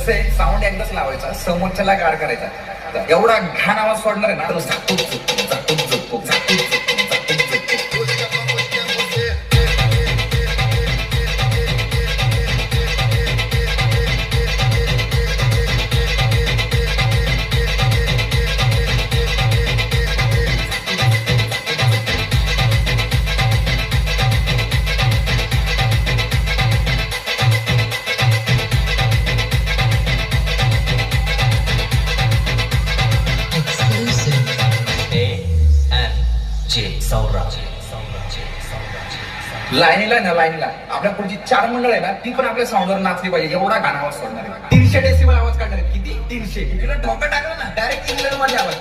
कसं आहे, साऊंड एकदाच लावायचा, समोरच्याला गाड करायचा. एवढा घाण आवाज सोडणार आहे ना तर झाकून झुकतो, झाकून झुकतो, झाकून झुकतो, झाकून झुकतो. लाईनीला ना लाईनीला आपल्या पुढची 4 मंडळ आहे ना, ती पण आपल्या साऊंडवर नाचली पाहिजे. एवढा गाणं आवाज सोडणार आहे. 300 डेसिबल आवाज काढणार आहे. किती? 300. इकडे डोकं टाकलं ना डायरेक्ट इंग्लंड मध्ये आवाज.